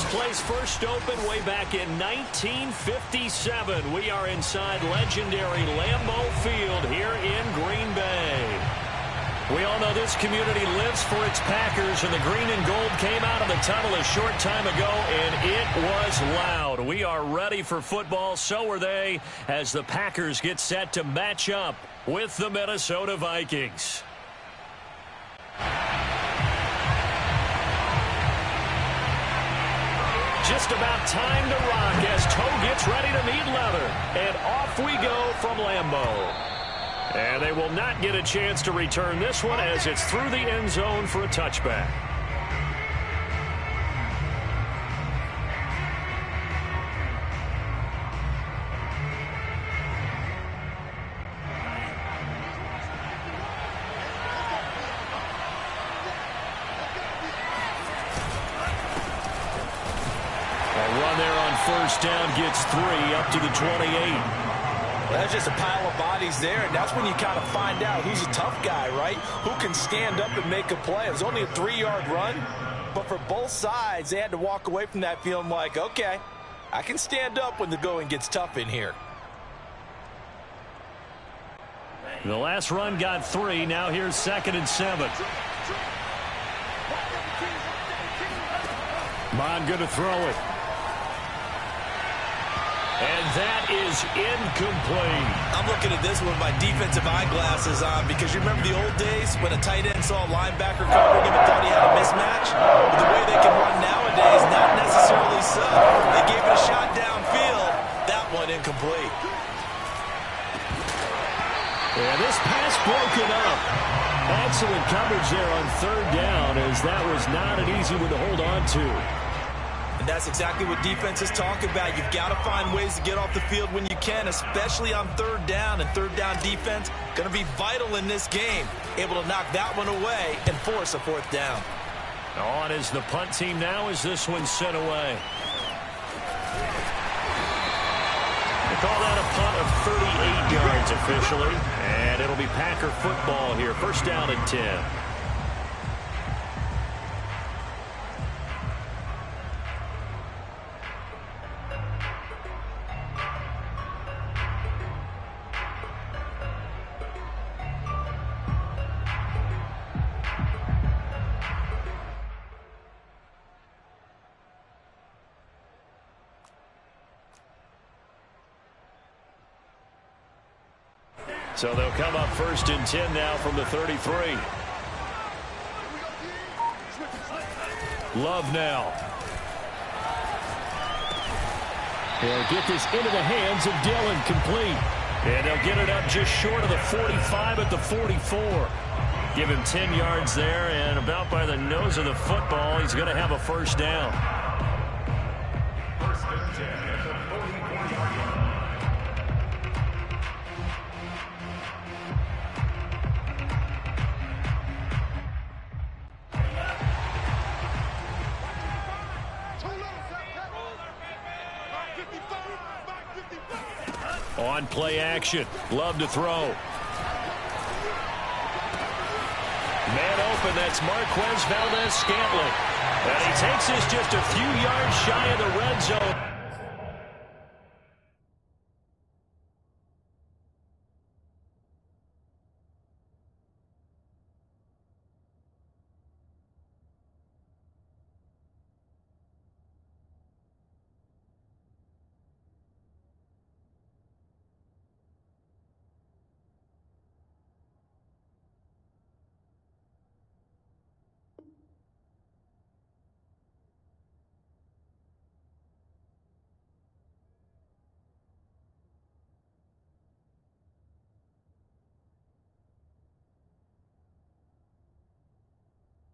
place first opened way back in 1957. We are inside legendary Lambeau Field here in Green Bay. We all know this community lives for its Packers, and the green and gold came out of the tunnel a short time ago, and it was loud. We are ready for football, so are they, as the Packers get set to match up with the Minnesota Vikings. Just about time to rock as Toe gets ready to meet leather. And off we go from Lambeau. And they will not get a chance to return this one as it's through the end zone for a touchback. First down gets 3 up to the 28. That's just a pile of bodies there, and that's when you kind of find out who's a tough guy, right? Who can stand up and make a play. It was only a 3-yard run, but for both sides, they had to walk away from that feeling like, okay, I can stand up when the going gets tough in here. The last run got 3. Now here's 2nd and 7. Bond going to throw it. And that is incomplete. I'm looking at this with my defensive eyeglasses on because you remember the old days when a tight end saw a linebacker covering him and thought he had a mismatch? But the way they can run nowadays, not necessarily so. They gave it a shot downfield. That one incomplete. Yeah, this pass broken up. Excellent coverage there on 3rd down, as that was not an easy one to hold on to. And that's exactly what defenses talk about. You've got to find ways to get off the field when you can, especially on 3rd down. And 3rd down defense going to be vital in this game. Able to knock that one away and force a 4th down. On is the punt team now as this one's sent away. They call that a punt of 38 yards officially. And it'll be Packer football here. First down and 10. So they'll come up 1st and 10 now from the 33. Love now. They'll get this into the hands of Dillon, complete. And they'll get it up just short of the 45 at the 44. Give him 10 yards there, and about by the nose of the football, he's going to have a first down. First and 10 at the 44-yard line. On play action. Love to throw. Man open. That's Marquez Valdez-Scantling. And he takes this just a few yards shy of the red zone.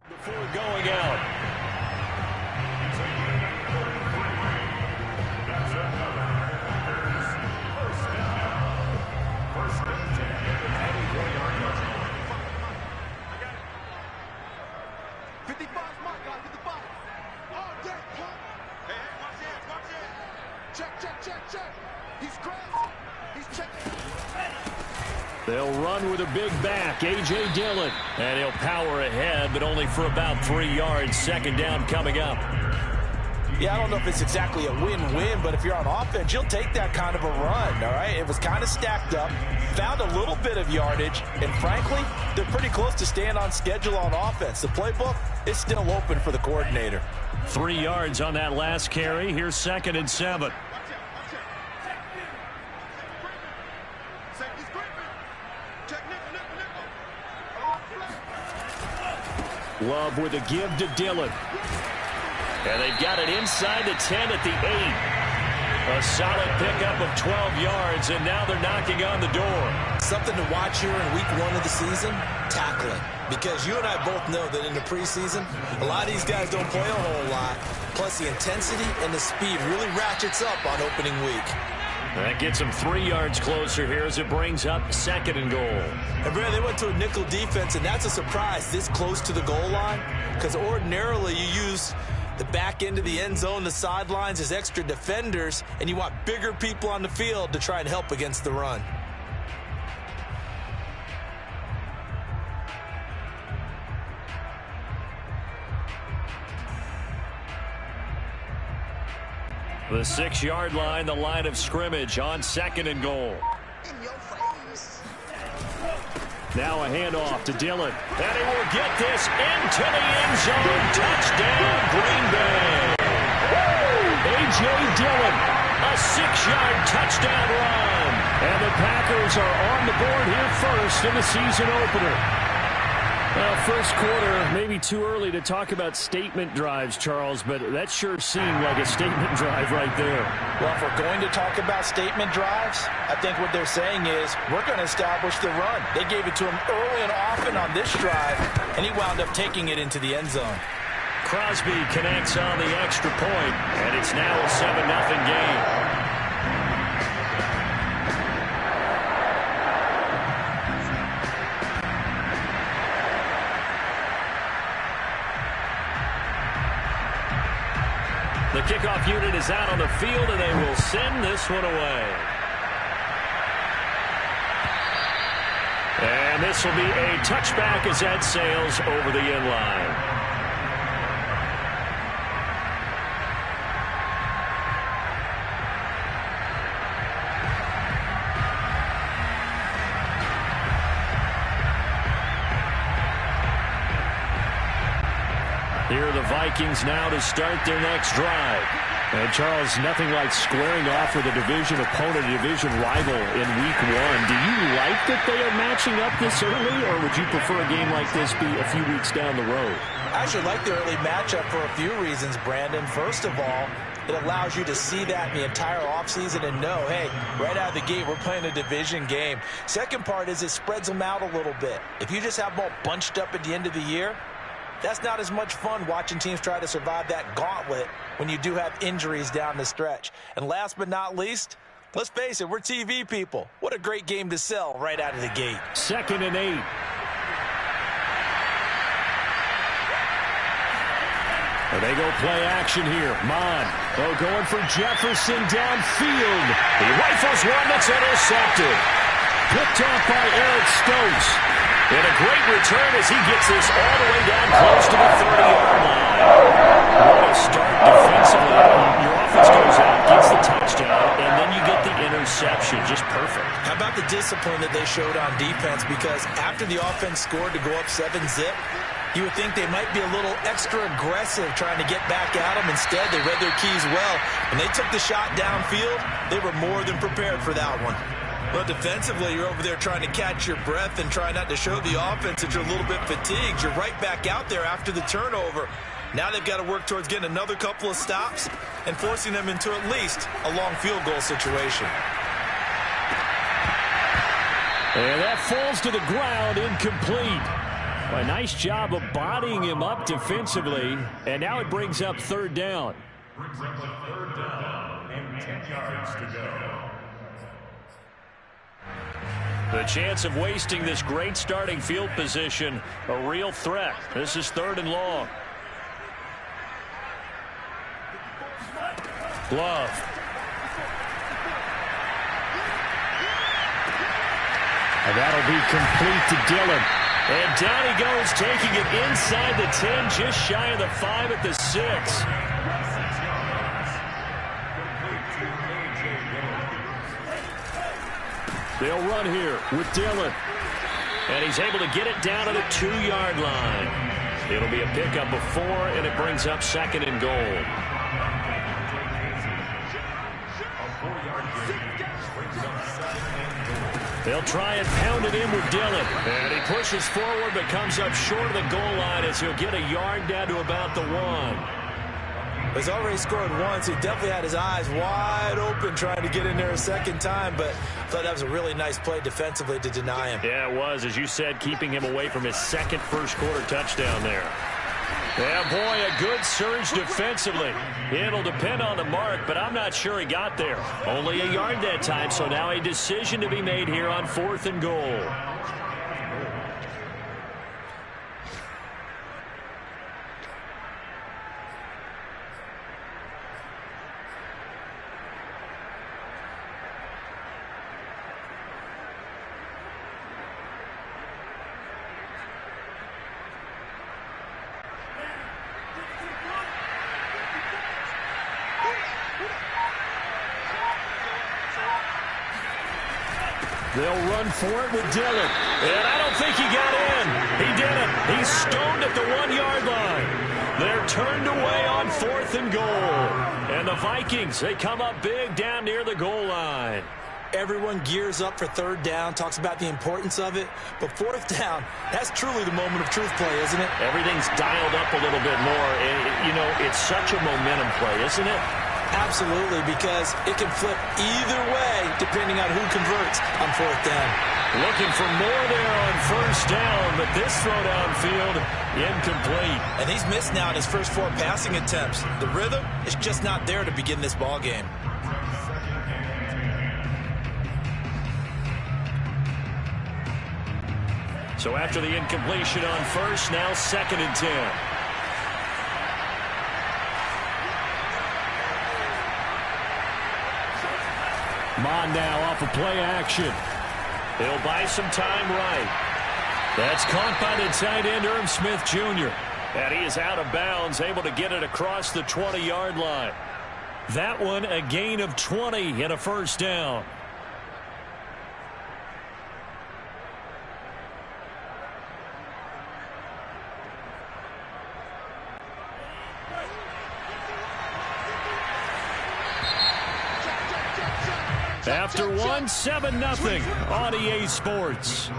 Before going out. They'll run with a big back, A.J. Dillon. And he'll power ahead, but only for about 3 yards. Second down coming up. Yeah, I don't know if it's exactly a win-win, but if you're on offense, you'll take that kind of a run, all right? It was kind of stacked up, found a little bit of yardage, and frankly, they're pretty close to staying on schedule on offense. The playbook is still open for the coordinator. 3 yards on that last carry. Here's 2nd and 7. Love with a give to Dillon. And they've got it inside the 10 at the 8. A solid pickup of 12 yards, and now they're knocking on the door. Something to watch here in week 1 of the season, tackling. Because you and I both know that in the preseason, a lot of these guys don't play a whole lot. Plus, the intensity and the speed really ratchets up on opening week. That gets them 3 yards closer here as it brings up 2nd and goal. And Brad, they went to a nickel defense, and that's a surprise this close to the goal line. Because ordinarily you use the back end of the end zone, the sidelines as extra defenders, and you want bigger people on the field to try and help against the run. The 6-yard line, the line of scrimmage on 2nd and goal. Now a handoff to Dillon. And he will get this into the end zone. Touchdown, Green Bay. A.J. Dillon, a 6-yard touchdown run. And the Packers are on the board here first in the season opener. Well, first quarter, maybe too early to talk about statement drives, Charles, but that sure seemed like a statement drive right there. Well, if we're going to talk about statement drives, I think what they're saying is we're going to establish the run. They gave it to him early and often on this drive, and he wound up taking it into the end zone. Crosby connects on the extra point, and it's now a 7-0 game. The kickoff unit is out on the field, and they will send this one away. And this will be a touchback as that sails over the end line. Here are the Vikings now to start their next drive. And Charles, nothing like squaring off with a division opponent, a division rival in week 1. Do you like that they are matching up this early, or would you prefer a game like this be a few weeks down the road? I actually like the early matchup for a few reasons, Brandon. First of all, it allows you to see that in the entire offseason and know, hey, right out of the gate, we're playing a division game. Second part is it spreads them out a little bit. If you just have them all bunched up at the end of the year, that's not as much fun watching teams try to survive that gauntlet when you do have injuries down the stretch. And last but not least, let's face it, we're TV people. What a great game to sell right out of the gate. 2nd and 8. And they go play action here. Mon, going for Jefferson downfield. He rifles one that's intercepted. Picked off by Eric Stokes. And a great return as he gets this all the way down close to the 30-yard line. What a start defensively. Your offense goes out, gets the touchdown, and then you get the interception. Just perfect. How about the discipline that they showed on defense? Because after the offense scored to go up 7-zip, you would think they might be a little extra aggressive trying to get back at them. Instead, they read their keys well. When they took the shot downfield, they were more than prepared for that one. Well, defensively, you're over there trying to catch your breath and try not to show the offense that you're a little bit fatigued. You're right back out there after the turnover. Now they've got to work towards getting another couple of stops and forcing them into at least a long field goal situation. And that falls to the ground, incomplete. A nice job of bodying him up defensively, and now it brings up 3rd down. Brings up a 3rd down and 10 yards to go. The chance of wasting this great starting field position, a real threat. This is 3rd and long. Love. And that'll be complete to Dillon. And down he goes, taking it inside the 10, just shy of the 5 at the 6. They'll run here with Dillon. And he's able to get it down to the 2-yard line. It'll be a pickup of 4, and it brings up 2nd and goal. They'll try and pound it in with Dillon. And he pushes forward but comes up short of the goal line as he'll get a yard down to about the 1. He's already scored once. He definitely had his eyes wide open trying to get in there a second time, but I thought that was a really nice play defensively to deny him. Yeah, it was, as you said, keeping him away from his second first-quarter touchdown there. Yeah, boy, a good surge defensively. It'll depend on the mark, but I'm not sure he got there. Only a yard that time, so now a decision to be made here on 4th and goal. They'll run for it with Dillon. And I don't think he got in. He didn't. He's stoned at the 1-yard line. They're turned away on 4th and goal. And the Vikings, they come up big down near the goal line. Everyone gears up for 3rd down, talks about the importance of it. But 4th down, that's truly the moment of truth play, isn't it? Everything's dialed up a little bit more. It's such a momentum play, isn't it? Absolutely, because it can flip either way depending on who converts on 4th down. Looking for more there on 1st down, but this throw downfield incomplete. And he's missed now in his first 4 passing attempts. The rhythm is just not there to begin this ball game. So after the incompletion on 1st, now 2nd and 10. Mon now off of play action. He'll buy some time right. That's caught by the tight end, Irv Smith Jr. And he is out of bounds, able to get it across the 20-yard line. That one a gain of 20 and a 1st down. After 1, 7-0 on EA Sports.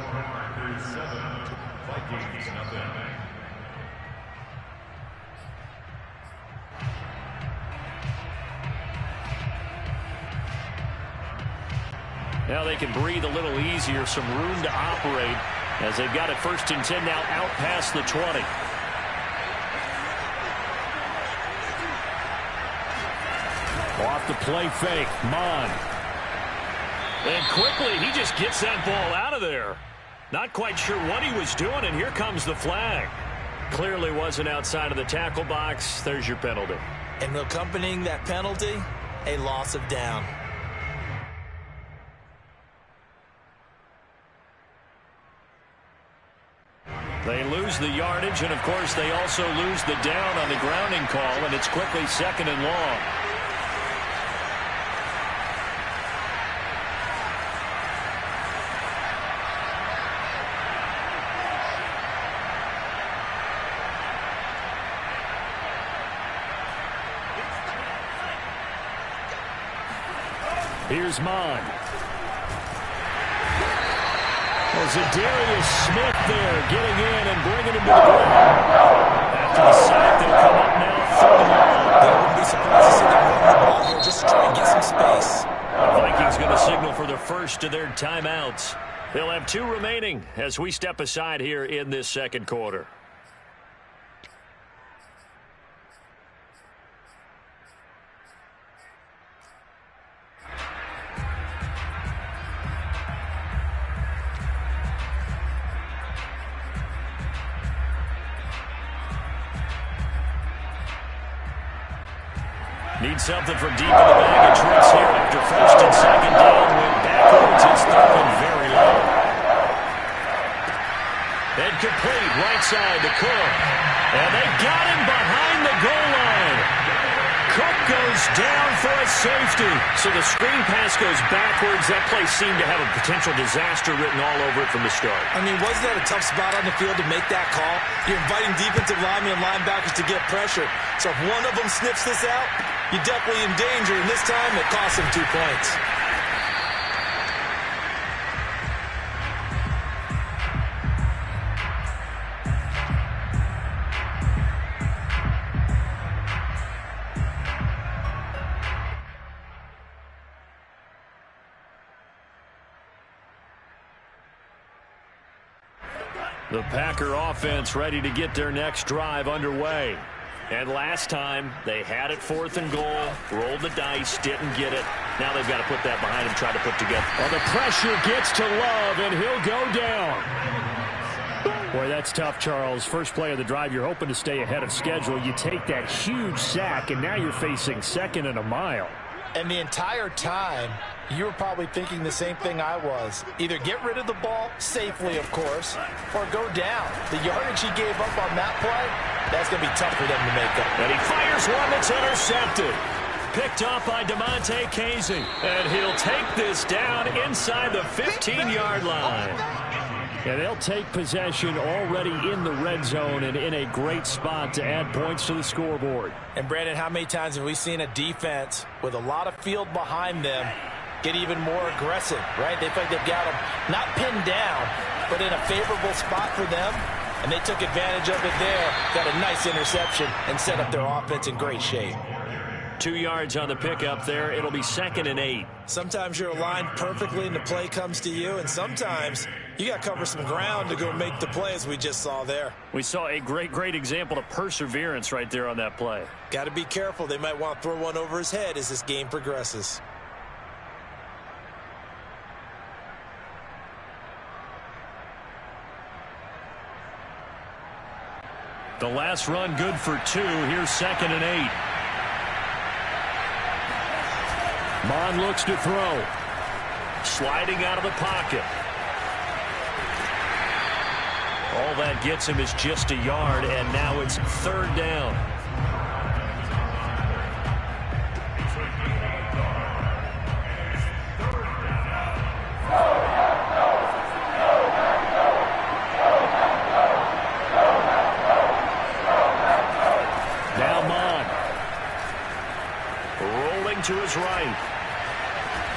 Now they can breathe a little easier, some room to operate as they've got it 1st and 10 now out past the 20. Off the play fake, Mon. And quickly, he just gets that ball out of there. Not quite sure what he was doing, and here comes the flag. Clearly wasn't outside of the tackle box. There's your penalty. And accompanying that penalty, a loss of down. They lose the yardage, and of course they also lose the down on the grounding call, and it's quickly 2nd and long. Here's Mon. Zadarius Smith there getting in and bringing him to the ground. After the sack, they'll come up now 3rd and long. They wouldn't be surprised to see them run the ball here just to try and get some space. The Vikings going to signal for the first of their timeouts. They'll have 2 remaining as we step aside here in this 2nd quarter. Need something from deep in the bag of tricks here after 1st and 2nd down. Went backwards. It's 3rd and very low. And complete right side to Cook. And they got him behind the goal line. Cook goes down for a safety. So the screen pass goes backwards. That play seemed to have a potential disaster written all over it from the start. I mean, wasn't that a tough spot on the field to make that call? You're inviting defensive linemen and linebackers to get pressure. So if one of them sniffs this out, you're definitely in danger. And this time, it cost him 2 points. The Packer offense ready to get their next drive underway. And last time, they had it 4th and goal, rolled the dice, didn't get it. Now they've got to put that behind them, try to put together. Well, the pressure gets to Love, and he'll go down. Boy, that's tough, Charles. First play of the drive, you're hoping to stay ahead of schedule. You take that huge sack, and now you're facing 2nd and a mile. And the entire time, you were probably thinking the same thing I was. Either get rid of the ball, safely of course, or go down. The yardage he gave up on that play, that's going to be tough for them to make up. And he fires one that's intercepted. Picked off by DeMonte Casey. And he'll take this down inside the 15-yard line. Yeah, they'll take possession already in the red zone and in a great spot to add points to the scoreboard. And, Brandon, how many times have we seen a defense with a lot of field behind them get even more aggressive, right? They feel like they've got them not pinned down, but in a favorable spot for them, and they took advantage of it there, got a nice interception, and set up their offense in great shape. 2 yards on the pickup there. It'll be 2nd and 8. Sometimes you're aligned perfectly and the play comes to you, and sometimes you got to cover some ground to go make the play, as we just saw there. We saw a great example of perseverance right there on that play. Got to be careful. They might want to throw one over his head as this game progresses. The last run good for 2. Here's 2nd and 8. Mon looks to throw. Sliding out of the pocket. All that gets him is just a yard, and now it's 3rd down. Now Mon. Rolling to his right.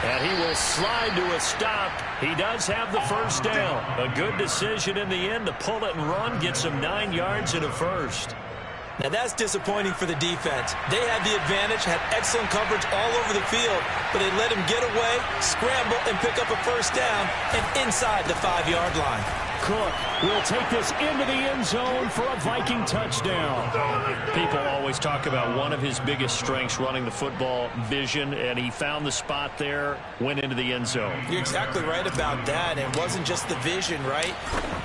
And he will slide to a stop. He does have the first down. A good decision in the end to pull it and run. Gets him 9 yards and a first. Now that's disappointing for the defense. They had the advantage, had excellent coverage all over the field, but they let him get away, scramble, and pick up a first down and inside the 5-yard line. Cook will take this into the end zone for a Viking touchdown. People always talk about one of his biggest strengths, running the football, vision, and he found the spot there, went into the end zone. You're exactly right about that. It wasn't just the vision, right?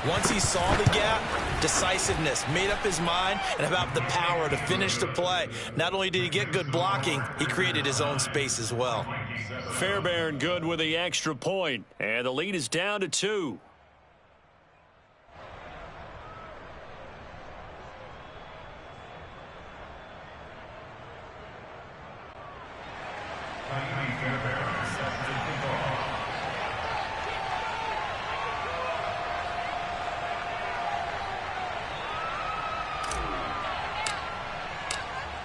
Once he saw the gap, decisiveness, made up his mind, and about the power to finish the play. Not only did he get good blocking, he created his own space as well. Fairbairn good with the extra point, and the lead is down to 2.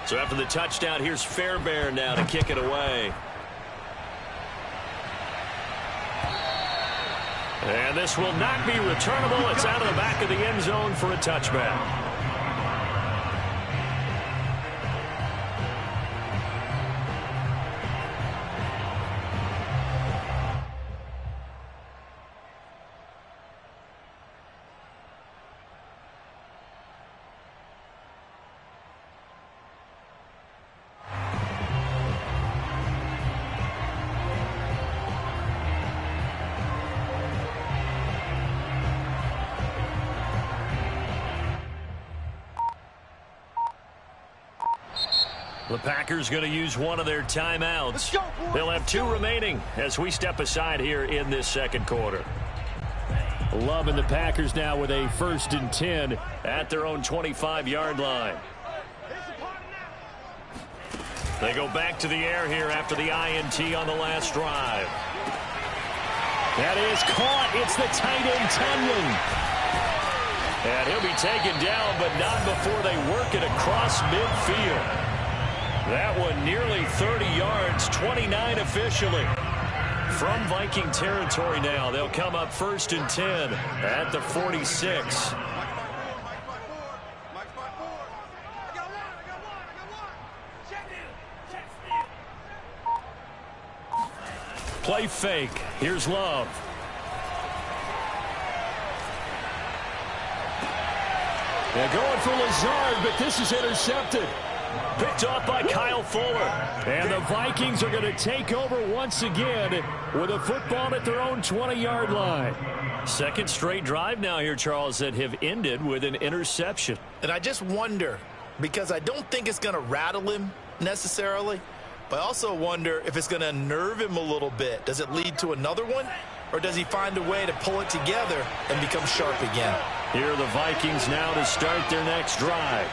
So after the touchdown, here's Fairbairn now to kick it away. And this will not be returnable. It's out of the back of the end zone for a touchback. The Packers going to use one of their timeouts. They'll have 2 remaining as we step aside here in this second quarter. Love and the Packers now with a 1st and 10 at their own 25-yard line. They go back to the air here after the INT on the last drive. That is caught. It's the tight end, Tunyon. And he'll be taken down, but not before they work it across midfield. That one nearly 30 yards, 29 officially. From Viking territory now, they'll come up 1st and 10 at the 46. Play fake. Here's Love. They're going for Lazard, but this is intercepted. Picked off by Kyle Fuller. And the Vikings are going to take over once again with a football at their own 20-yard line. Second straight drive now here, Charles, that have ended with an interception. And I just wonder, because I don't think it's going to rattle him necessarily, but I also wonder if it's going to unnerve him a little bit. Does it lead to another one? Or does he find a way to pull it together and become sharp again? Here are the Vikings now to start their next drive.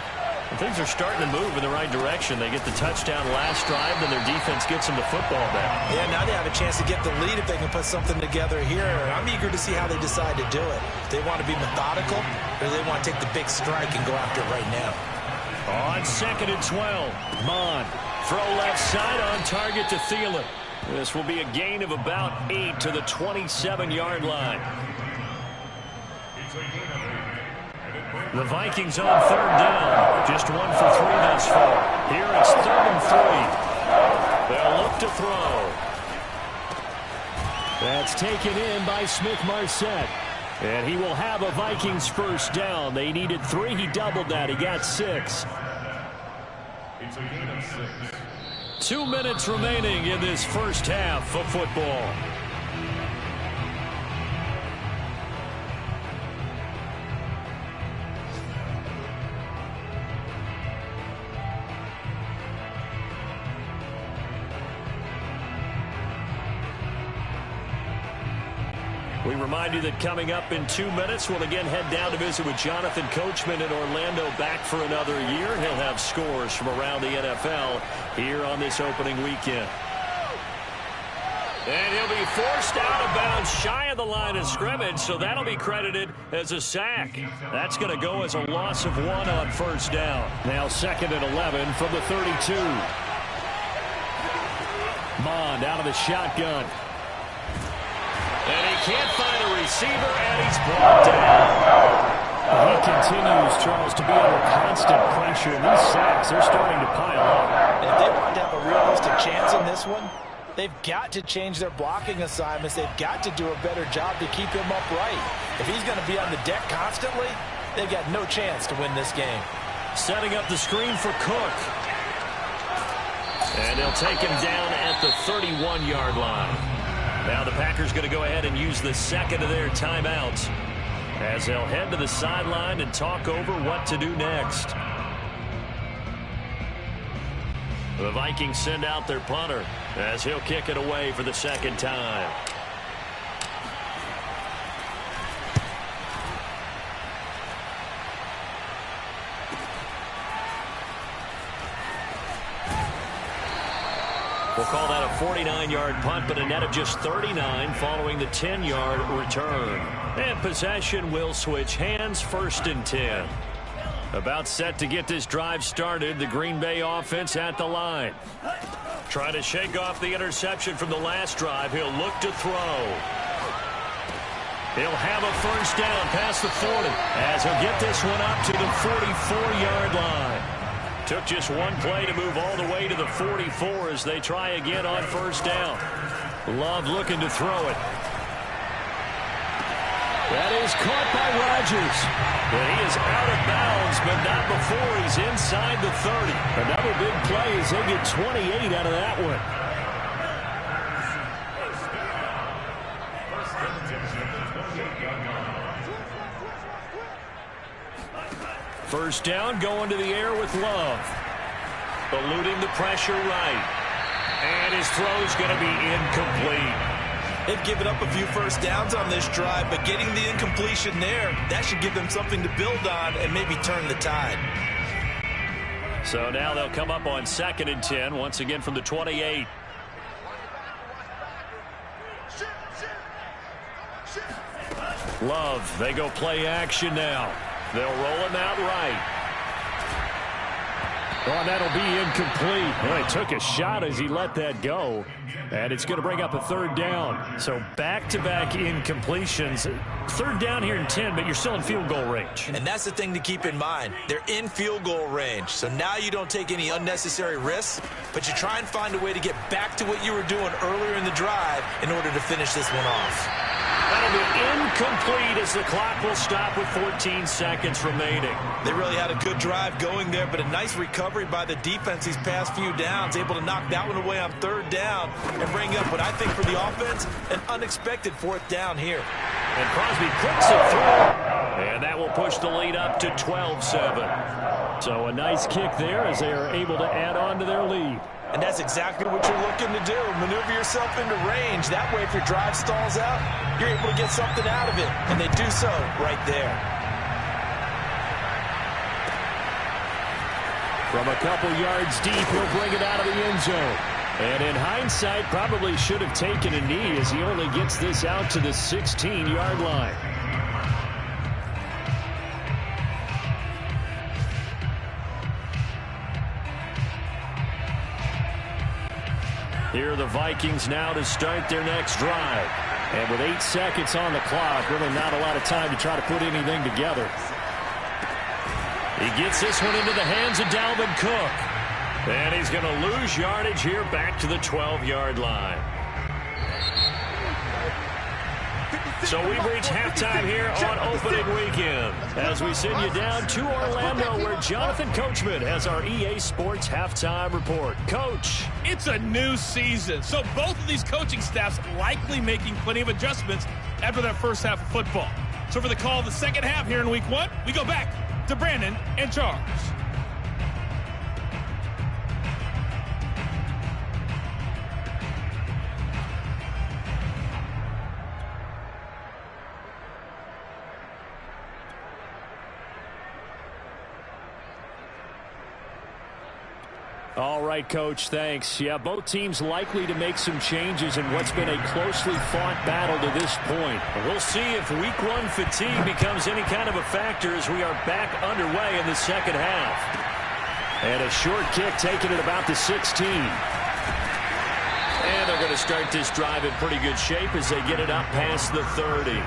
And things are starting to move in the right direction. They get the touchdown last drive, then their defense gets them the football back. Yeah, now they have a chance to get the lead if they can put something together here. I'm eager to see how they decide to do it. Do they want to be methodical, or do they want to take the big strike and go after it right now? On 2nd and 12, Mon. Throw left side on target to Thielen. This will be a gain of about 8 to the 27-yard line. The Vikings on 3rd down. Just 1 for 3 thus far. Here it's 3rd and 3. They'll look to throw. That's taken in by Smith-Marset. And he will have a Vikings first down. They needed 3. He doubled that. He got 6. It's a gain of 6. 2 minutes remaining in this first half of football. We remind you that coming up in 2 minutes, we'll again head down to visit with Jonathan Coachman in Orlando, back for another year. He'll have scores from around the NFL here on this opening weekend. And he'll be forced out of bounds shy of the line of scrimmage, so that'll be credited as a sack. That's going to go as a loss of 1 on first down. Now 2nd and 11 from the 32. Mond out of the shotgun. And he can't find a receiver, and he's brought down. He continues, Charles, to be under constant pressure. These sacks are starting to pile up. And if they want to have a realistic chance in this one, they've got to change their blocking assignments. They've got to do a better job to keep him upright. If he's going to be on the deck constantly, they've got no chance to win this game. Setting up the screen for Cook. And they'll take him down at the 31-yard line. Now the Packers going to go ahead and use the second of their timeouts as they'll head to the sideline and talk over what to do next. The Vikings send out their punter as he'll kick it away for the second time. We'll call that a 49-yard punt, but a net of just 39 following the 10-yard return. And possession will switch hands, 1st and 10. About set to get this drive started, the Green Bay offense at the line. Trying to shake off the interception from the last drive. He'll look to throw. He'll have a first down past the 40 as he'll get this one up to the 44-yard line. Took just one play to move all the way to the 44 as they try again on first down. Love looking to throw it. That is caught by Rodgers. But he is out of bounds, but not before he's inside the 30. Another big play as they get 28 out of that one. First down, going to the air with Love. Eluding the pressure right. And his throw's going to be incomplete. They've given up a few first downs on this drive, but getting the incompletion there, that should give them something to build on and maybe turn the tide. So now they'll come up on 2nd and 10, once again from the 28. Love, they go play action now. They'll roll him out right. Oh, that'll be incomplete. Well, he took a shot as he let that go. And it's going to bring up a 3rd down. So back-to-back incompletions. 3rd down here in 10, but you're still in field goal range. And that's the thing to keep in mind. They're in field goal range. So now you don't take any unnecessary risks, but you try and find a way to get back to what you were doing earlier in the drive in order to finish this one off. That'll be incomplete as the clock will stop with 14 seconds remaining. They really had a good drive going there, but a nice recovery by the defense these past few downs, able to knock that one away on 3rd down and bring up what I think for the offense, an unexpected 4th down here. And Crosby puts it through, and that will push the lead up to 12-7. So a nice kick there as they are able to add on to their lead. And that's exactly what you're looking to do. Maneuver yourself into range. That way, if your drive stalls out, you're able to get something out of it. And they do so right there. From a couple yards deep, he'll bring it out of the end zone. And in hindsight, probably should have taken a knee as he only gets this out to the 16-yard line. Here are the Vikings now to start their next drive. And with 8 seconds on the clock, really not a lot of time to try to put anything together. He gets this one into the hands of Dalvin Cook. And he's going to lose yardage here back to the 12-yard line. So we reach halftime here on opening weekend as we send you down to Orlando where Jonathan Coachman has our EA Sports halftime report. Coach. It's a new season, so both of these coaching staffs likely making plenty of adjustments after that first half of football. So for the call of the second half here in week 1, we go back to Brandon and Charles. All right, Coach, thanks. Yeah, both teams likely to make some changes in what's been a closely fought battle to this point. We'll see if week 1 fatigue becomes any kind of a factor as we are back underway in the second half. And a short kick taken at about the 16. And they're going to start this drive in pretty good shape as they get it up past the 30.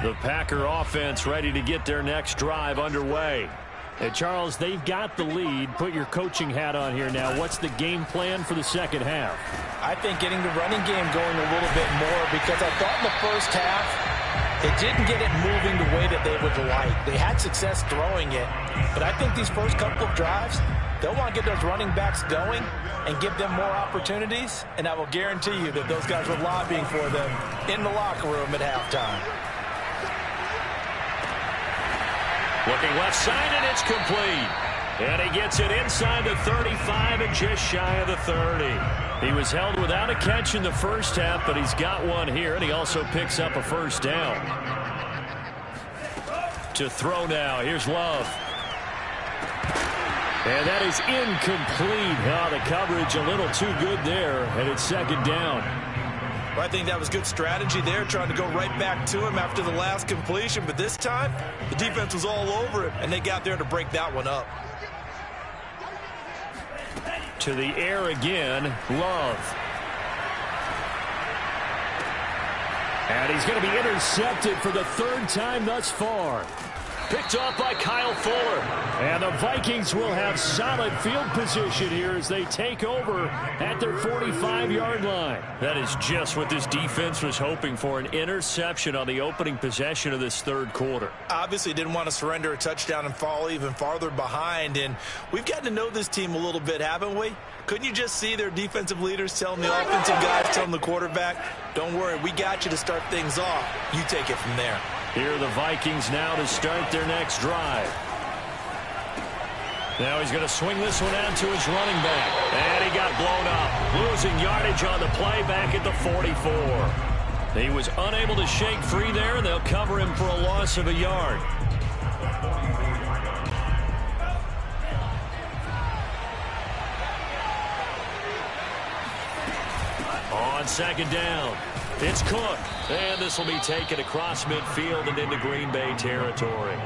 The Packer offense ready to get their next drive underway. And Charles, they've got the lead. Put your coaching hat on here now. What's the game plan for the second half? I think getting the running game going a little bit more because I thought in the first half it didn't get it moving the way that they would like. They had success throwing it, but I think these first couple of drives, they'll want to get those running backs going and give them more opportunities, and I will guarantee you that those guys were lobbying for them in the locker room at halftime. Looking left side, and it's complete. And he gets it inside the 35 and just shy of the 30. He was held without a catch in the first half, but he's got one here, and he also picks up a first down. To throw now, here's Love. And that is incomplete. Oh, the coverage a little too good there, and it's second down. Well, I think that was good strategy there, trying to go right back to him after the last completion. But this time, the defense was all over him, and they got there to break that one up. To the air again, Love. And he's going to be intercepted for the third time thus far. picked off by Kyle Fuller. And the Vikings will have solid field position here as they take over at their 45-yard line. That is just what this defense was hoping for, an interception on the opening possession of this third quarter. Obviously didn't want to surrender a touchdown and fall even farther behind. And we've gotten to know this team a little bit, haven't we? Couldn't you just see their defensive leaders telling the offensive guys, telling the quarterback, don't worry, we got you to start things off. You take it from there. Here are the Vikings now to start their next drive. Now he's going to swing this one out to his running back. And he got blown up. Losing yardage on the play back at the 44. He was unable to shake free there, and they'll cover him for a loss of a yard. On second down, it's Cook. And this will be taken across midfield and into Green Bay territory.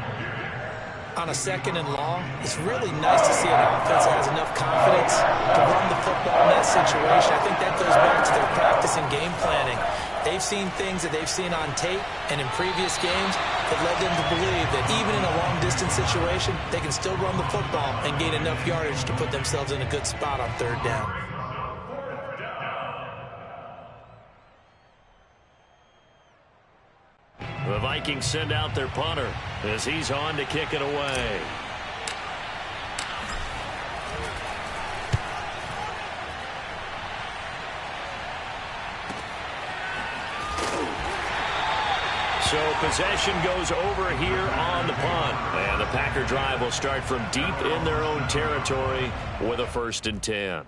On a second and long, it's really nice to see an offense that has enough confidence to run the football in that situation. I think that goes back to their practice and game planning. They've seen things that they've seen on tape and in previous games that led them to believe that even in a long-distance situation, they can still run the football and gain enough yardage to put themselves in a good spot on third down. The Vikings send out their punter as he's on to kick it away. So possession goes over here on the punt. And the Packer drive will start from deep in their own territory with a 1st and 10.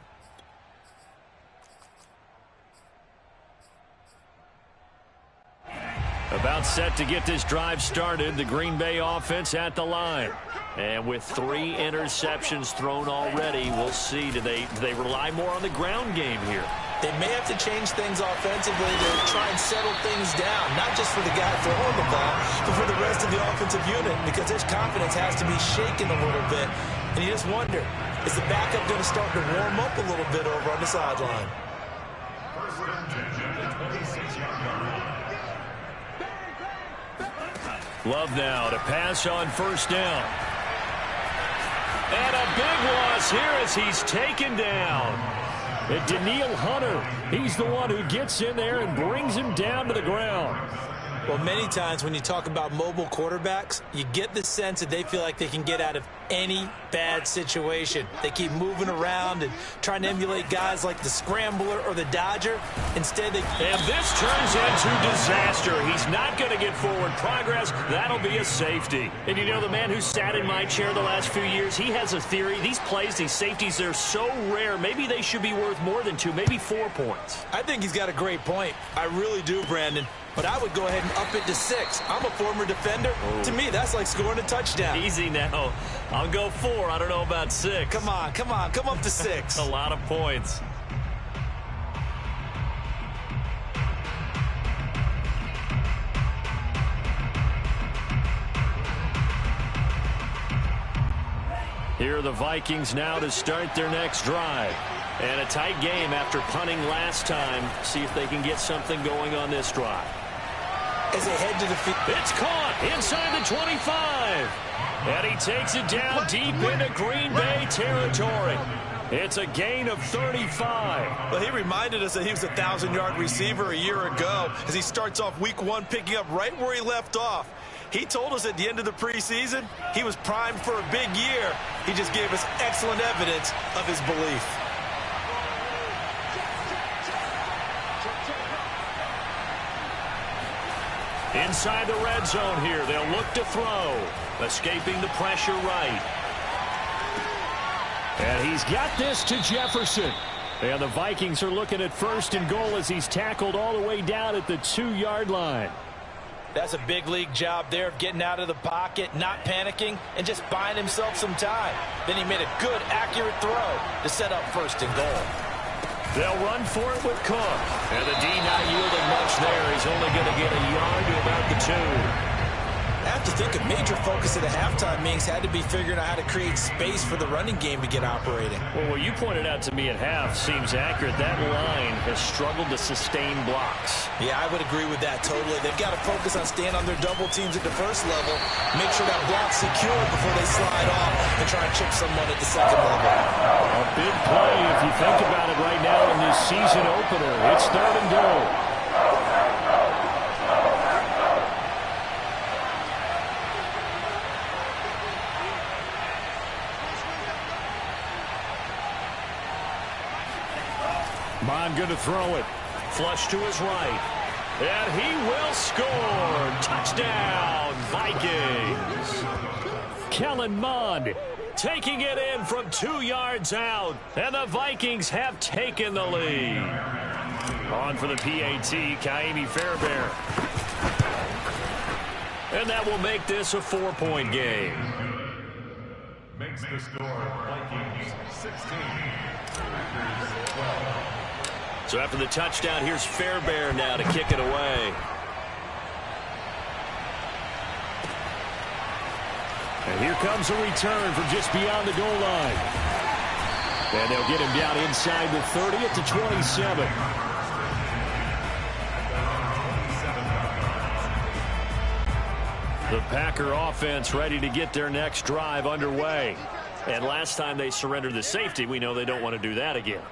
About set to get this drive started, the Green Bay offense at the line. And with 3 interceptions thrown already, we'll see. Do they rely more on the ground game here? They may have to change things offensively to try and settle things down, not just for the guy throwing the ball, but for the rest of the offensive unit, because his confidence has to be shaken a little bit. And you just wonder, is the backup going to start to warm up a little bit over on the sideline? Love now to pass on 1st down. And a big loss here as he's taken down. And Daniil Hunter, he's the one who gets in there and brings him down to the ground. Well, many times when you talk about mobile quarterbacks, you get the sense that they feel like they can get out of any bad situation. They keep moving around and trying to emulate guys like the Scrambler or the Dodger. Instead, they... And this turns into disaster. He's not going to get forward progress. That'll be a safety. And you know, the man who sat in my chair the last few years, he has a theory. These plays, these safeties, they're so rare. Maybe they should be worth more than 2, maybe 4 points. I think he's got a great point. I really do, Brandon. But I would go ahead and up it to 6. I'm a former defender. Oh. To me, that's like scoring a touchdown. Easy now. I'll go 4. I don't know about 6. Come on. Come up to 6. A lot of points. Here are the Vikings now to start their next drive. And a tight game after punting last time. See if they can get something going on this drive. As they head to the field. It's caught inside the 25. And he takes it down deep into Green Bay territory. It's a gain of 35. Well, he reminded us that he was a 1,000-yard receiver a year ago as he starts off week 1 picking up right where he left off. He told us at the end of the preseason he was primed for a big year. He just gave us excellent evidence of his belief. Inside the red zone here, they'll look to throw. Escaping the pressure right. And he's got this to Jefferson. And the Vikings are looking at 1st and goal as he's tackled all the way down at the 2-yard line. That's a big league job there of getting out of the pocket, not panicking, and just buying himself some time. Then he made a good, accurate throw to set up 1st and goal. They'll run for it with Cook. And the D not yielding much there. He's only going to get a yard to about the 2. to think a major focus at the halftime meetings had to be figuring out how to create space for the running game to get operating. Well, what you pointed out to me at half seems accurate. That line has struggled to sustain blocks. Yeah, I would agree with that totally. They've got to focus on staying on their double teams at the first level, make sure that block's secure before they slide off and try and chip someone at the second level. A big play if you think about it right now in this season opener. It's 3rd and goal. Bond going to throw it. Flush to his right. And he will score. Touchdown, Vikings. Kellen Mond taking it in from 2 yards out. And the Vikings have taken the lead. On for the PAT, Kaimi Fairbairn. And that will make this a 4-point game. Makes the score Vikings 16, Packers 12. So after the touchdown, here's Fairbairn now to kick it away. And here comes a return from just beyond the goal line. And they'll get him down inside the 30 at the 27. The Packer offense ready to get their next drive underway. And last time they surrendered the safety, we know they don't want to do that again.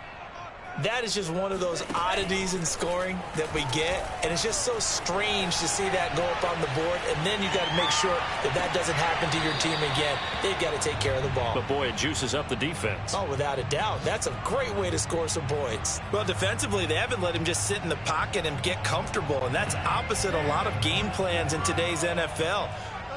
That is just one of those oddities in scoring that we get, and it's just so strange to see that go up on the board, and then you got to make sure that that doesn't happen to your team again. They've got to take care of the ball. But boy, it juices up the defense. Oh, without a doubt. That's a great way to score some points. Well, defensively, they haven't let him just sit in the pocket and get comfortable, and that's opposite a lot of game plans in today's NFL.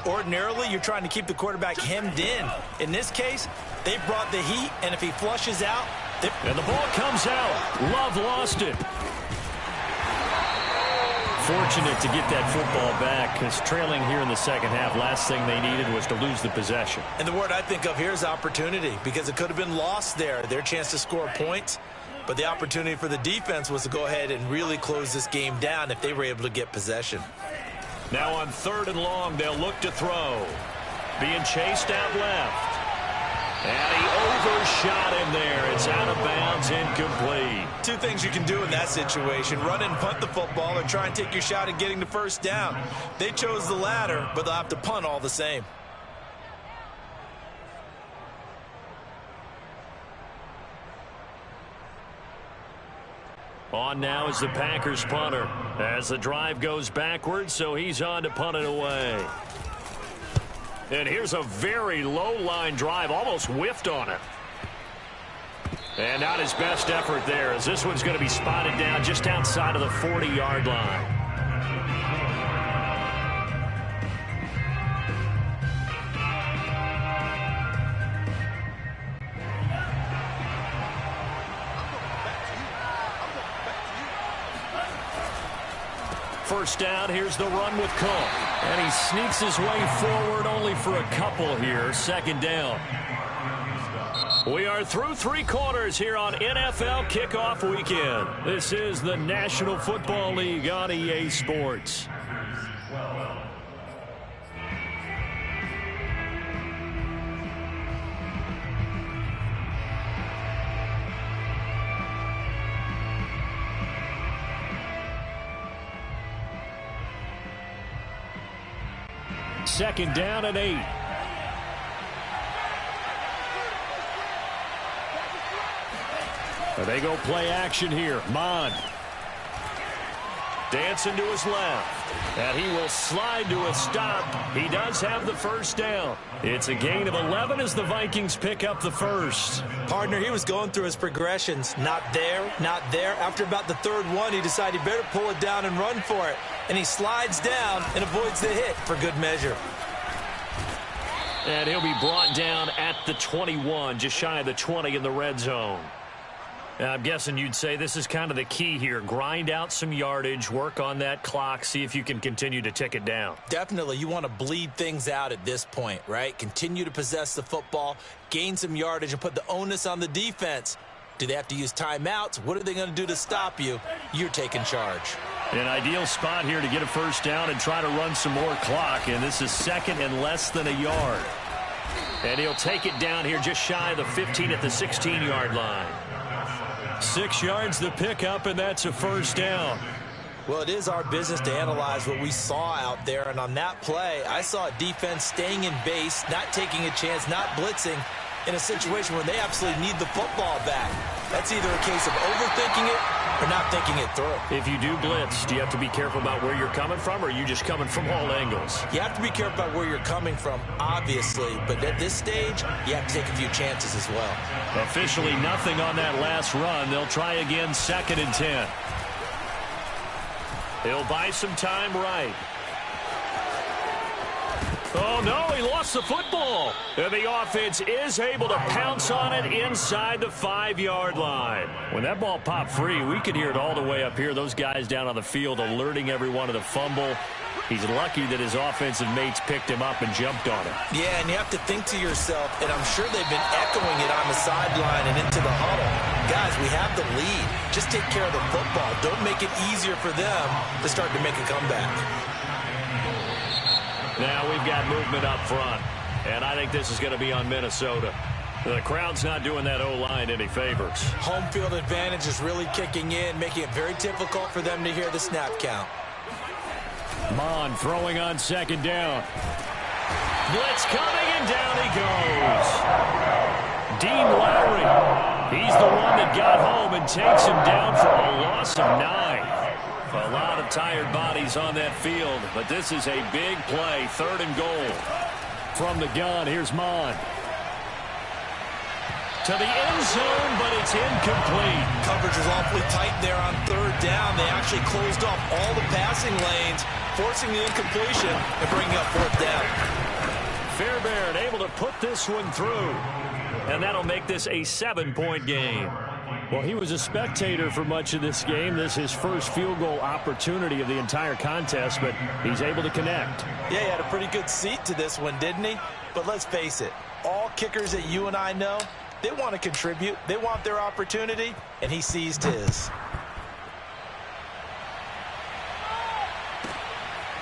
Ordinarily, you're trying to keep the quarterback hemmed in. In this case, they brought the heat, and if he flushes out, and the ball comes out. Love lost it. Fortunate to get that football back, because trailing here in the second half, last thing they needed was to lose the possession. And the word I think of here is opportunity, because it could have been lost there, their chance to score points. But the opportunity for the defense was to go ahead and really close this game down if they were able to get possession. Now on 3rd and long, they'll look to throw. Being chased out left. And he overshot him there. It's out of bounds, incomplete. Two things you can do in that situation: run and punt the football, or try and take your shot at getting the first down. They chose the latter, but they'll have to punt all the same. On now is the Packers punter. As the drive goes backwards, so he's on to punt it away. And here's a very low-line drive, almost whiffed on it. And not his best effort there, as this one's going to be spotted down just outside of the 40-yard line. First down, here's the run with Cook. And he sneaks his way forward only for a couple here. 2nd down. We are through 3 quarters here on NFL Kickoff Weekend. This is the National Football League on EA Sports. Second down and 8. They go play action here. Mond. Dancing to his left. And he will slide to a stop. He does have the first down. It's a gain of 11 as the Vikings pick up the first. Partner, he was going through his progressions. Not there, not there. After about the 3rd one, he decided he better pull it down and run for it. And he slides down and avoids the hit for good measure. And he'll be brought down at the 21, just shy of the 20 in the red zone. I'm guessing you'd say this is kind of the key here. Grind out some yardage, work on that clock, see if you can continue to tick it down. Definitely. You want to bleed things out at this point, right? Continue to possess the football, gain some yardage, and put the onus on the defense. Do they have to use timeouts? What are they going to do to stop you? You're taking charge. An ideal spot here to get a first down and try to run some more clock. And this is second and less than a yard. And he'll take it down here just shy of the 15 at the 16-yard line. 6 yards the pickup, and that's a first down. Well, it is our business to analyze what we saw out there. And on that play, I saw a defense staying in base, not taking a chance, not blitzing in a situation where they absolutely need the football back. That's either a case of overthinking it or not thinking it through. If you do blitz, do you have to be careful about where you're coming from, or are you just coming from all angles? You have to be careful about where you're coming from, obviously. But at this stage, you have to take a few chances as well. Officially nothing on that last run. They'll try again, 2nd and 10. He'll buy some time right. Oh, no, he lost the football. And the offense is able to pounce on it inside the 5-yard line. When that ball popped free, we could hear it all the way up here. Those guys down on the field alerting everyone of the fumble. He's lucky that his offensive mates picked him up and jumped on him. Yeah, and you have to think to yourself, and I'm sure they've been echoing it on the sideline and into the huddle. Guys, we have the lead. Just take care of the football. Don't make it easier for them to start to make a comeback. Now we've got movement up front, and I think this is going to be on Minnesota. The crowd's not doing that O-line any favors. Home field advantage is really kicking in, making it very difficult for them to hear the snap count. Mon throwing on 2nd down. Blitz coming, and down he goes. Dean Lowry, he's the one that got home and takes him down for a loss of 9. A lot of tired bodies on that field, but this is a big play, 3rd and goal. From the gun, here's Mon. To the end zone, but it's incomplete. Coverage was awfully tight there on 3rd down. They actually closed off all the passing lanes, forcing the incompletion and bringing up 4th down. Fairbairn able to put this one through, and that'll make this a 7-point game. Well, he was a spectator for much of this game. This is his first field goal opportunity of the entire contest, but he's able to connect. Yeah, he had a pretty good seat to this one, didn't he? But let's face it, all kickers that you and I know, they want to contribute. They want their opportunity, and he seized his.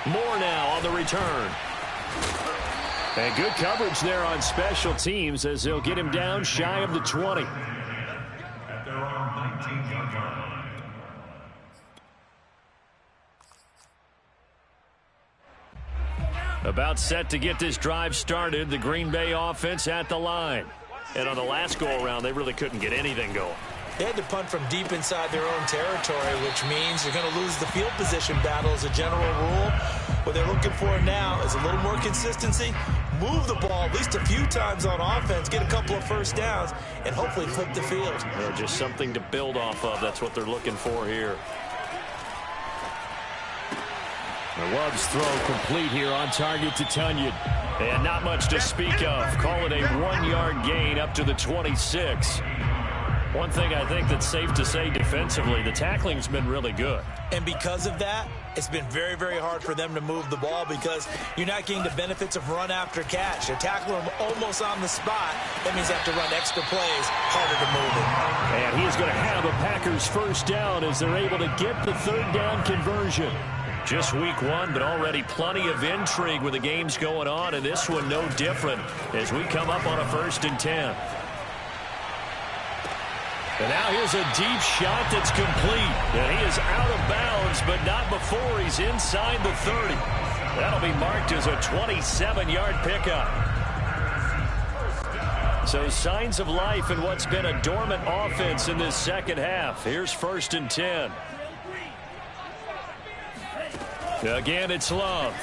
More now on the return. And good coverage there on special teams as they'll get him down shy of the 20. At their own 19-yard line. About set to get this drive started, the Green Bay offense at the line. And on the last go-around, they really couldn't get anything going. They had to punt from deep inside their own territory, which means you're going to lose the field position battle as a general rule. What they're looking for now is a little more consistency, move the ball at least a few times on offense, get a couple of first downs, and hopefully flip the field. Just something to build off of. That's what they're looking for here. The Love's throw complete here on target to Tunyon. And not much to speak of. Call it a 1-yard gain up to the 26. One thing I think that's safe to say defensively, the tackling's been really good. And because of that, it's been very, very hard for them to move the ball because you're not getting the benefits of run after catch. They're tackling them almost on the spot. That means they have to run extra plays, harder to move it. And he is going to have a Packers first down as they're able to get the 3rd down conversion. Just week 1, but already plenty of intrigue with the games going on, and this one no different as we come up on a 1st and 10. And now here's a deep shot that's complete. And he is out of bounds, but not before he's inside the 30. That'll be marked as a 27-yard pickup. So signs of life in what's been a dormant offense in this second half. Here's 1st and 10. Again, it's Love.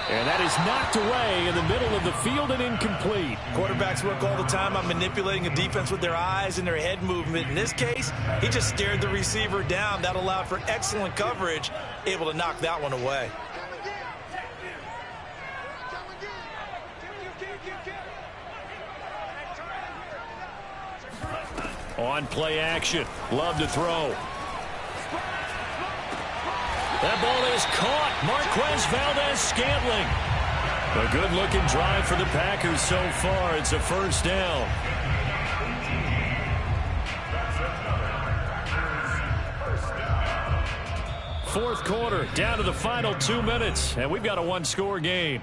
And that is knocked away in the middle of the field and incomplete. Quarterbacks work all the time on manipulating a defense with their eyes and their head movement. In this case, he just stared the receiver down. That allowed for excellent coverage, able to knock that one away. On play action, Love to throw. That ball is caught. Marquez Valdez-Scantling. A good-looking drive for the Packers so far. It's a 1st down. Fourth quarter, down to the final 2 minutes, and we've got a one-score game.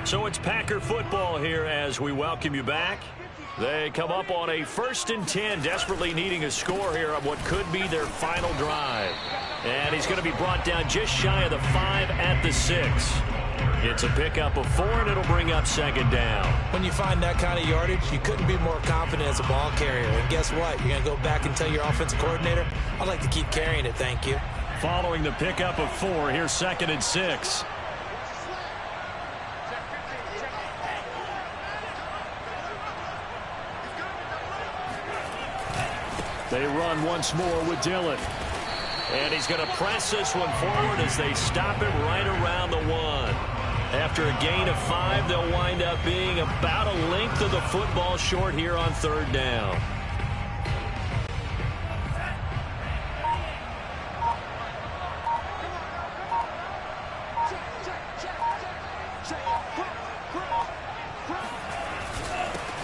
So it's Packer football here as we welcome you back. They come up on a 1st and 10, desperately needing a score here on what could be their final drive. And he's going to be brought down just shy of the 5 at the 6. It's a pickup of 4, and it'll bring up 2nd down. When you find that kind of yardage, you couldn't be more confident as a ball carrier. And guess what? You're going to go back and tell your offensive coordinator, I'd like to keep carrying it, thank you. Following the pickup of 4, here's 2nd and 6. They run once more with Dillon. And he's going to press this one forward as they stop it right around the 1. After a gain of 5, they'll wind up being about a length of the football short here on 3rd down.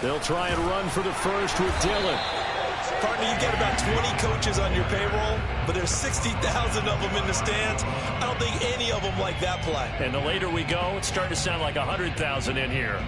They'll try and run for the first with Dillon. Partner, you've got about 20 coaches on your payroll, but there's 60,000 of them in the stands. I don't think any of them like that play. And the later we go, it's starting to sound like 100,000 in here.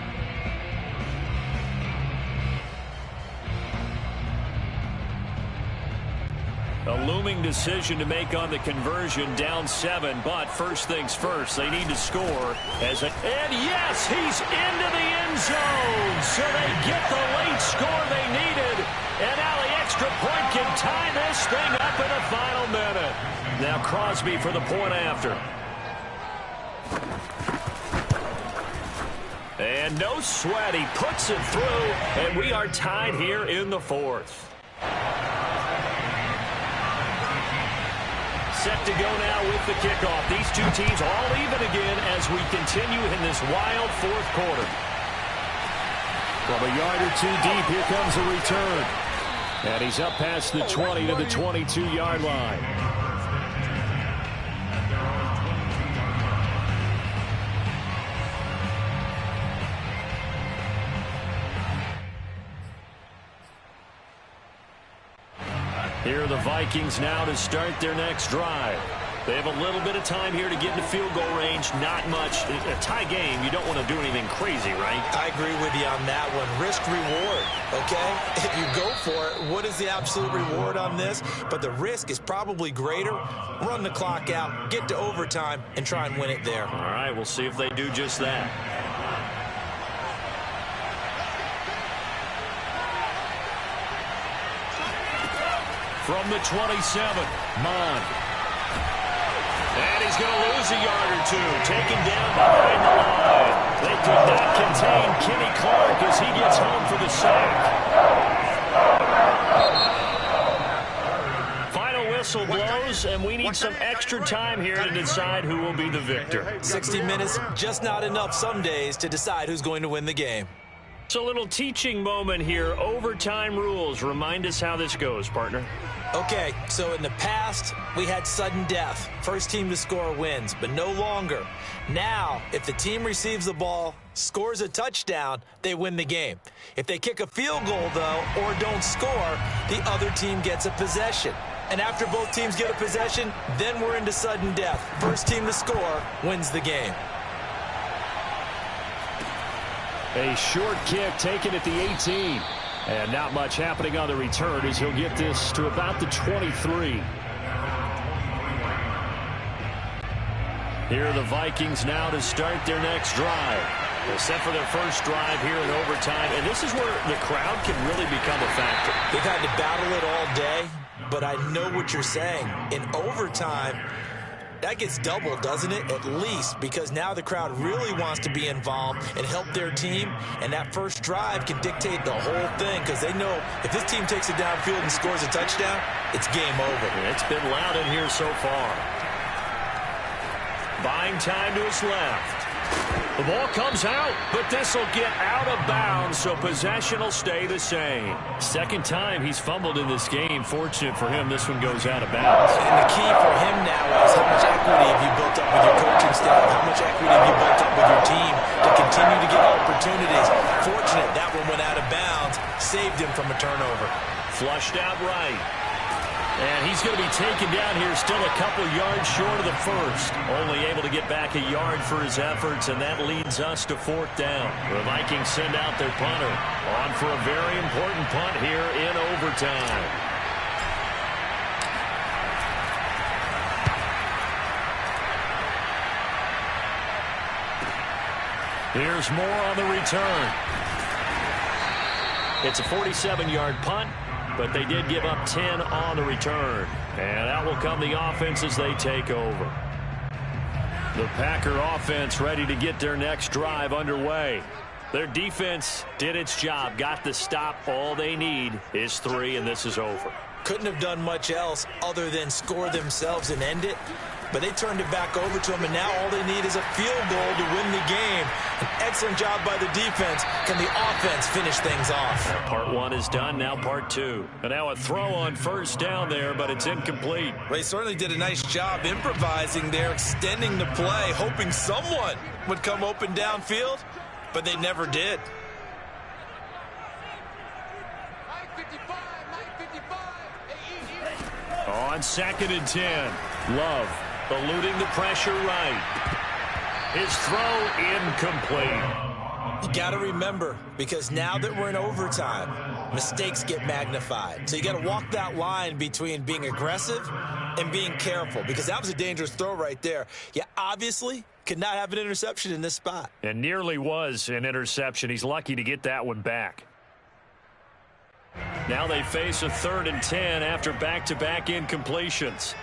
A looming decision to make on the conversion, down 7, but first things first, they need to score. And yes, he's into the end zone, so they get the late score they needed. And now the extra point can tie this thing up in the final minute. Now Crosby for the point after. And no sweat, he puts it through, and we are tied here in the 4th. Set to go now with the kickoff. These two teams all even again as we continue in this wild 4th quarter. From a yard or 2 deep, here comes a return. And he's up past the 20 to the 22-yard line. Here are the Vikings now to start their next drive. They have a little bit of time here to get into field goal range. Not much. A tie game, you don't want to do anything crazy, right? I agree with you on that one. Risk reward, okay? If you go for it, what is the absolute reward on this? But the risk is probably greater. Run the clock out, get to overtime, and try and win it there. All right, we'll see if they do just that. From the 27, Mond. And he's going to lose a yard or 2. Taken down behind the line. They could not contain Kenny Clark as he gets home for the sack. Final whistle blows, and we need some extra time here to decide who will be the victor. 60 minutes, just not enough some days to decide who's going to win the game. So a little teaching moment here. Overtime rules. Remind us how this goes, partner. Okay, so in the past, we had sudden death. First team to score wins, but no longer. Now, if the team receives the ball, scores a touchdown, they win the game. If they kick a field goal, though, or don't score, the other team gets a possession. And after both teams get a possession, then we're into sudden death. First team to score wins the game. A short kick taken at the 18. And not much happening on the return as he'll get this to about the 23. Here are the Vikings now to start their next drive. They're set for their first drive here in overtime. And this is where the crowd can really become a factor. They've had to battle it all day, but I know what you're saying. In overtime, that gets doubled, doesn't it? At least, because now the crowd really wants to be involved and help their team, and that first drive can dictate the whole thing because they know if this team takes it downfield and scores a touchdown, it's game over. It's been loud in here so far. Buying time to his left. The ball comes out, but this will get out of bounds, so possession will stay the same. Second time he's fumbled in this game. Fortunate for him, this one goes out of bounds. And the key for him now is how much equity have you built up with your coaching staff? How much equity have you built up with your team to continue to get opportunities? Fortunate that one went out of bounds, saved him from a turnover. Flushed out right. And he's going to be taken down here, still a couple yards short of the first. Only able to get back a yard for his efforts, and that leads us to fourth down. The Vikings send out their punter on for a very important punt here in overtime. Here's more on the return. It's a 47-yard punt, but they did give up 10 on the return. And out will come the offense as they take over. The Packer offense ready to get their next drive underway. Their defense did its job, got the stop. All they need is 3, and this is over. Couldn't have done much else other than score themselves and end it. But they turned it back over to him, and now all they need is a field goal to win the game. An excellent job by the defense. Can the offense finish things off? Part 1 is done, now part 2. And now a throw on first down there, but it's incomplete. Well, he certainly did a nice job improvising there, extending the play, hoping someone would come open downfield, but they never did. On 2nd and 10, Love eluding the pressure right. His throw incomplete. You got to remember, because now that we're in overtime, mistakes get magnified. So you got to walk that line between being aggressive and being careful, because that was a dangerous throw right there. You obviously could not have an interception in this spot. And nearly was an interception. He's lucky to get that one back. Now they face a 3rd and 10 after back-to-back incompletions.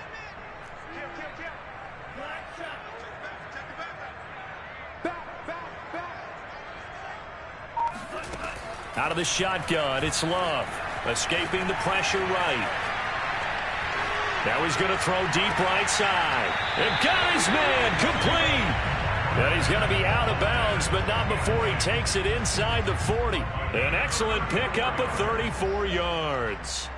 Out of the shotgun, it's Love. Escaping the pressure right. Now he's going to throw deep right side. And got his man complete. And he's going to be out of bounds, but not before he takes it inside the 40. An excellent pickup of 34 yards.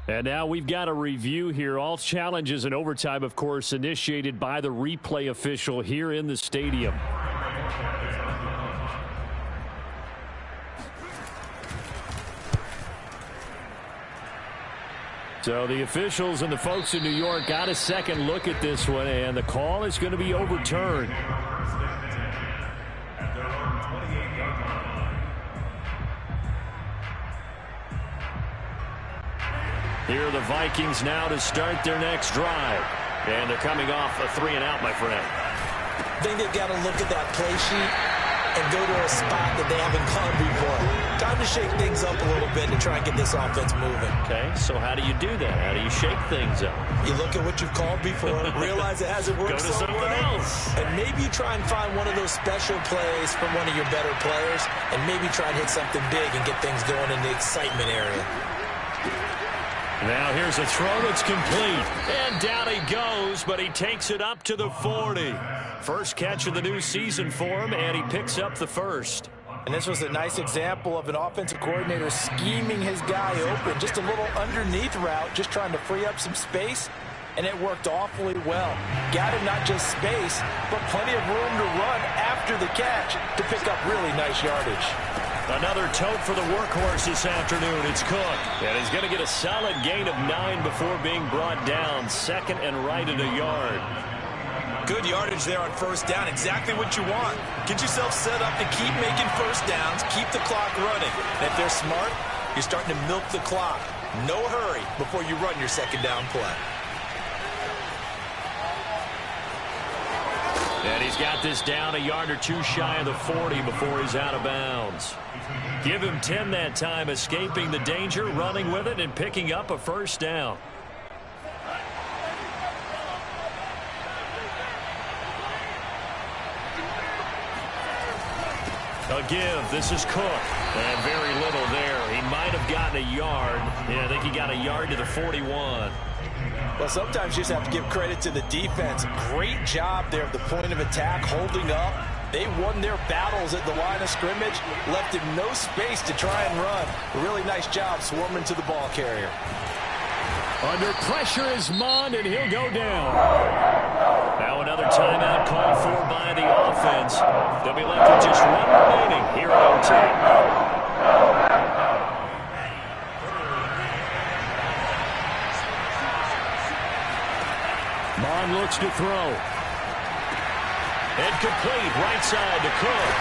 And now we've got a review here. All challenges in overtime, of course, initiated by the replay official here in the stadium. So the officials and the folks in New York got a second look at this one, and the call is going to be overturned. Here are the Vikings now to start their next drive. And they're coming off a 3-and-out, my friend. I think they've got to look at that play sheet and go to a spot that they haven't gone before. Time to shake things up a little bit to try and get this offense moving. Okay, so how do you do that? How do you shake things up? You look at what you've called before, realize it hasn't worked so well, else. and maybe you try and find one of those special plays from one of your better players, and maybe try and hit something big and get things going in the excitement area. Now here's a throw that's complete. And down he goes, but he takes it up to the 40. First catch of the new season for him, and he picks up the first. And this was a nice example of an offensive coordinator scheming his guy open. Just a little underneath route, just trying to free up some space, and it worked awfully well. Got him not just space, but plenty of room to run after the catch to pick up really nice yardage. Another tote for the workhorse this afternoon. It's Cook. And he's going to get a solid gain of 9 before being brought down. 2nd and right at a yard. Good yardage there on first down. Exactly what you want. Get yourself set up to keep making first downs. Keep the clock running. And if they're smart, you're starting to milk the clock. No hurry before you run your second down play. And he's got this down a yard or two shy of the 40 before he's out of bounds. Give him 10 that time, escaping the danger, running with it, and picking up a first down. A give. This is Cook. And very little there. He might have gotten a yard. Yeah, I think he got a yard to the 41. Well, sometimes you just have to give credit to the defense. Great job there at the point of attack, holding up, They won their battles at the line of scrimmage, left him no space to try and run. A really nice job swarming to the ball carrier. Under pressure is Mond, and he'll go down. Now another timeout called for by the offense. They'll be left with just one remaining here at OT. Mond looks to throw. And complete, right side to Cook.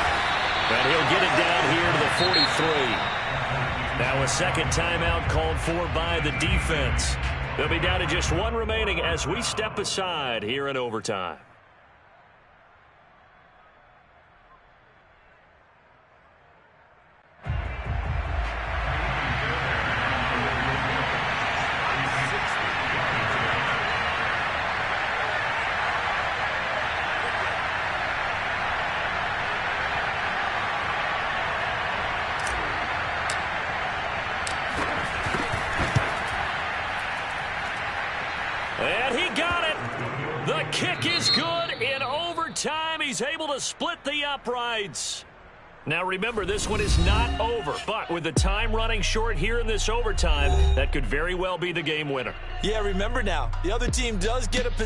And he'll get it down here to the 43. Now a second timeout called for by the defense. They'll be down to just one remaining as we step aside here in overtime. And he got it. The kick is good in overtime. He's able to split the uprights. Now remember, this one is not over, but with the time running short here in this overtime, that could very well be the game winner. Yeah, remember now, the other team does get a